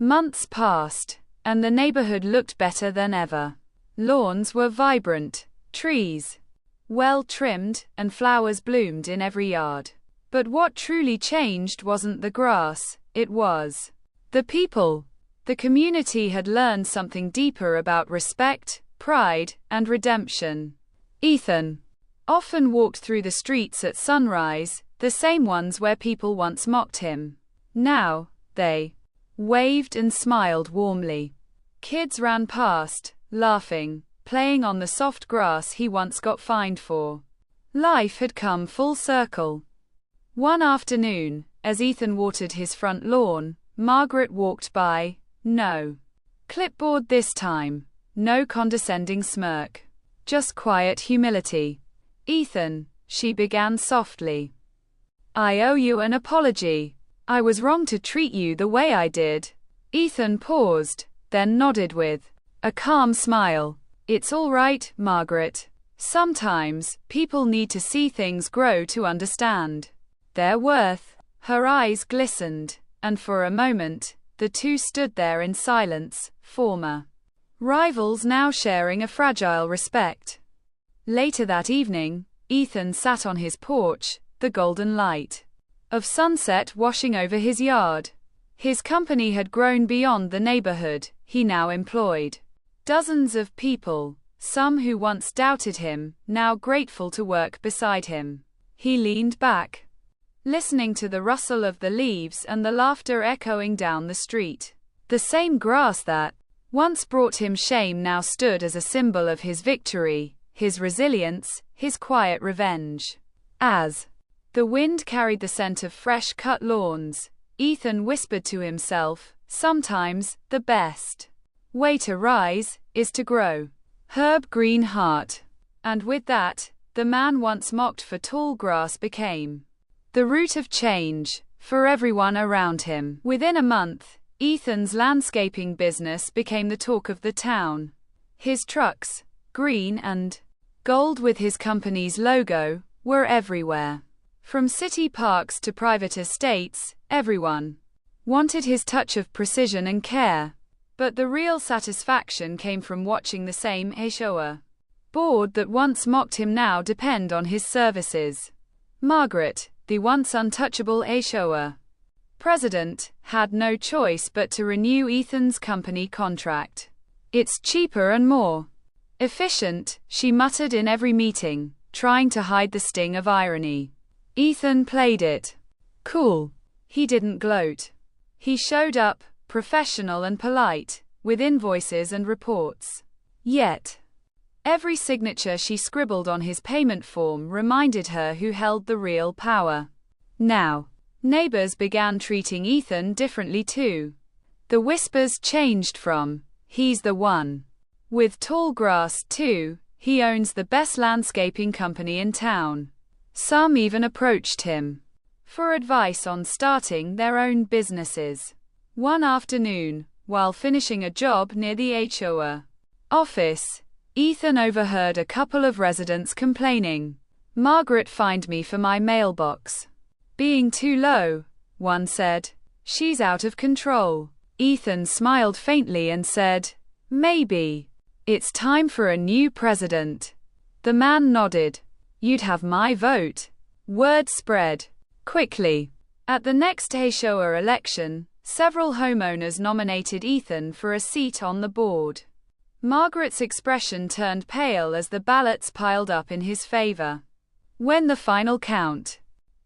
Months passed, and the neighborhood looked better than ever. Lawns were vibrant, trees well trimmed, and flowers bloomed in every yard. But what truly changed wasn't the grass, it was the people. The community had learned something deeper about respect, pride, and redemption. Ethan often walked through the streets at sunrise, the same ones where people once mocked him. Now, they waved and smiled warmly. Kids ran past, laughing, playing on the soft grass he once got fined for. Life had come full circle. One afternoon, as Ethan watered his front lawn, Margaret walked by. No clipboard this time. No condescending smirk. Just quiet humility. "Ethan," she began softly, "I owe you an apology. I was wrong to treat you the way I did." Ethan paused, then nodded with a calm smile. "It's all right, Margaret. Sometimes, people need to see things grow to understand their worth." Her eyes glistened, and for a moment, the two stood there in silence, former rivals now sharing a fragile respect. Later that evening, Ethan sat on his porch, the golden light of sunset washing over his yard. His company had grown beyond the neighborhood. He now employed dozens of people, some who once doubted him, now grateful to work beside him. He leaned back, listening to the rustle of the leaves and the laughter echoing down the street. The same grass that once brought him shame now stood as a symbol of his victory, his resilience, his quiet revenge. As the wind carried the scent of fresh-cut lawns, Ethan whispered to himself, "Sometimes, the best way to rise is to grow." Herb Greenheart. And with that, the man once mocked for tall grass became the root of change for everyone around him. Within a month, Ethan's landscaping business became the talk of the town. His trucks, green and gold with his company's logo, were everywhere. From city parks to private estates, everyone wanted his touch of precision and care. But the real satisfaction came from watching the same HOA board that once mocked him now depend on his services. Margaret, the once untouchable HOA president, had no choice but to renew Ethan's company contract. "It's cheaper and more efficient," she muttered in every meeting, trying to hide the sting of irony. Ethan played it cool. He didn't gloat. He showed up, professional and polite, with invoices and reports. Yet, every signature she scribbled on his payment form reminded her who held the real power. Now, neighbors began treating Ethan differently too. The whispers changed from, "He's the one with tall grass," to, "He owns the best landscaping company in town." Some even approached him for advice on starting their own businesses. One afternoon, while finishing a job near the HOA office, Ethan overheard a couple of residents complaining, "Margaret fined me for my mailbox being too low," one said. "She's out of control." Ethan smiled faintly and said, "Maybe it's time for a new president." The man nodded. "You'd have my vote." Word spread quickly. At the next HOA election, several homeowners nominated Ethan for a seat on the board. Margaret's expression turned pale as the ballots piled up in his favor. When the final count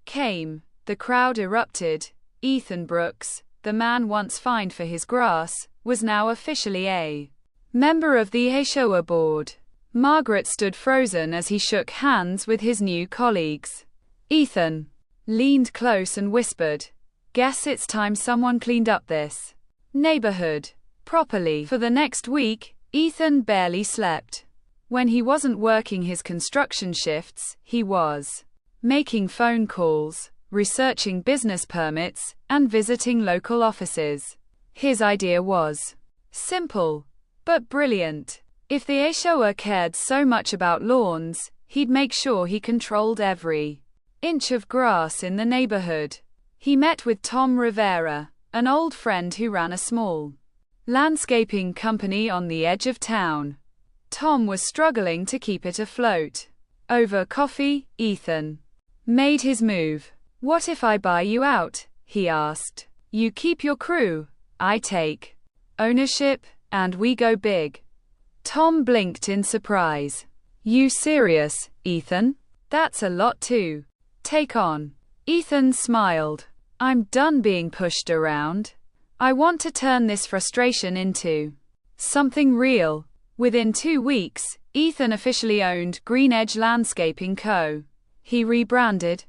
came, the crowd erupted. Ethan Brooks, the man once fined for his grass, was now officially a member of the HOA board. Margaret stood frozen as he shook hands with his new colleagues. Ethan leaned close and whispered, "Guess it's time someone cleaned up this neighborhood properly." For the next week, Ethan barely slept. When he wasn't working his construction shifts, he was making phone calls, researching business permits, and visiting local offices. His idea was simple, but brilliant. If the HOA cared so much about lawns, he'd make sure he controlled every inch of grass in the neighborhood. He met with Tom Rivera, an old friend who ran a small landscaping company on the edge of town. Tom was struggling to keep it afloat. Over coffee, Ethan made his move. "What if I buy you out?" he asked. "You keep your crew, I take ownership, and we go big." Tom blinked in surprise. "You serious, Ethan? That's a lot to take on." Ethan smiled. "I'm done being pushed around. I want to turn this frustration into something real." Within 2 weeks, Ethan officially owned Green Edge Landscaping Co. He rebranded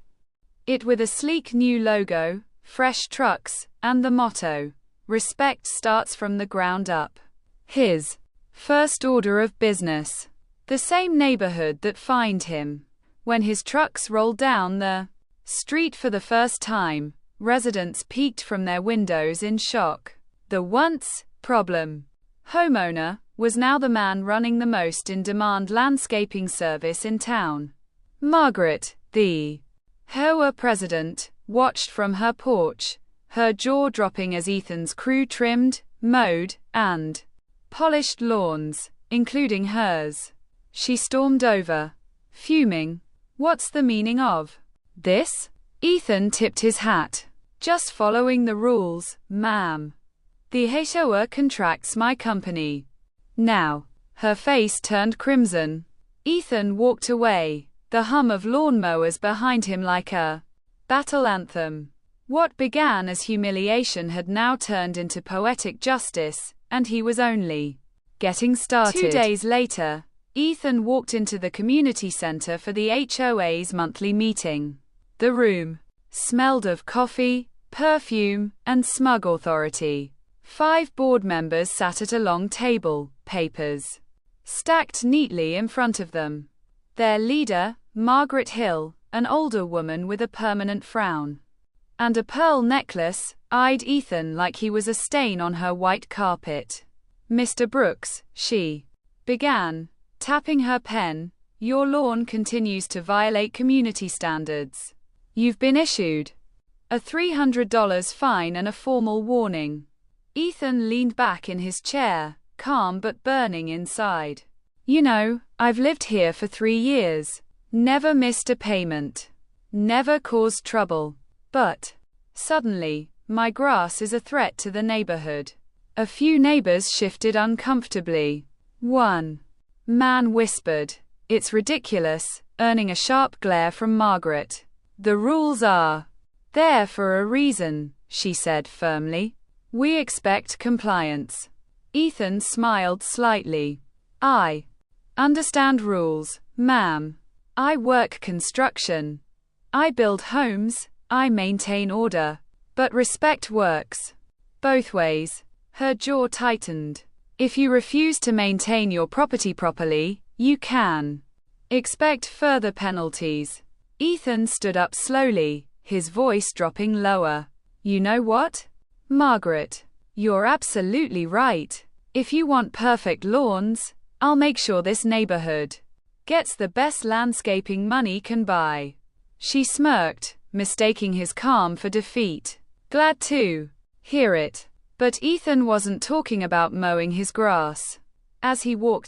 it with a sleek new logo, fresh trucks, and the motto, "Respect starts from the ground up." His first order of business. The same neighborhood that fined him. When his trucks rolled down the street for the first time, residents peeked from their windows in shock. The once problem homeowner was now the man running the most in-demand landscaping service in town. Margaret, the HOA president, watched from her porch, her jaw dropping as Ethan's crew trimmed, mowed, and polished lawns, including hers. She stormed over, fuming. "What's the meaning of this?" Ethan tipped his hat. "Just following the rules, ma'am. The HOA contracts my company." Now, her face turned crimson. Ethan walked away, the hum of lawnmowers behind him like a battle anthem. What began as humiliation had now turned into poetic justice, and he was only getting started. 2 days later, Ethan walked into the community center for the HOA's monthly meeting. The room smelled of coffee, perfume, and smug authority. 5 board members sat at a long table, papers stacked neatly in front of them. Their leader, Margaret Hill, an older woman with a permanent frown and a pearl necklace, eyed Ethan like he was a stain on her white carpet. "Mr. Brooks," she began, tapping her pen, "your lawn continues to violate community standards. You've been issued a $300 fine and a formal warning." Ethan leaned back in his chair, calm but burning inside. "You know, I've lived here for 3 years. Never missed a payment. Never caused trouble. But suddenly, my grass is a threat to the neighborhood." A few neighbors shifted uncomfortably. One man whispered, "It's ridiculous," earning a sharp glare from Margaret. "The rules are there for a reason," she said firmly. "We expect compliance." Ethan smiled slightly. "I understand rules, ma'am. I work construction. I build homes, I maintain order. But respect works both ways." Her jaw tightened. "If you refuse to maintain your property properly, you can expect further penalties." Ethan stood up slowly, his voice dropping lower. "You know what, Margaret? You're absolutely right. If you want perfect lawns, I'll make sure this neighborhood gets the best landscaping money can buy." She smirked, mistaking his calm for defeat. "Glad to hear it." But Ethan wasn't talking about mowing his grass. As he walked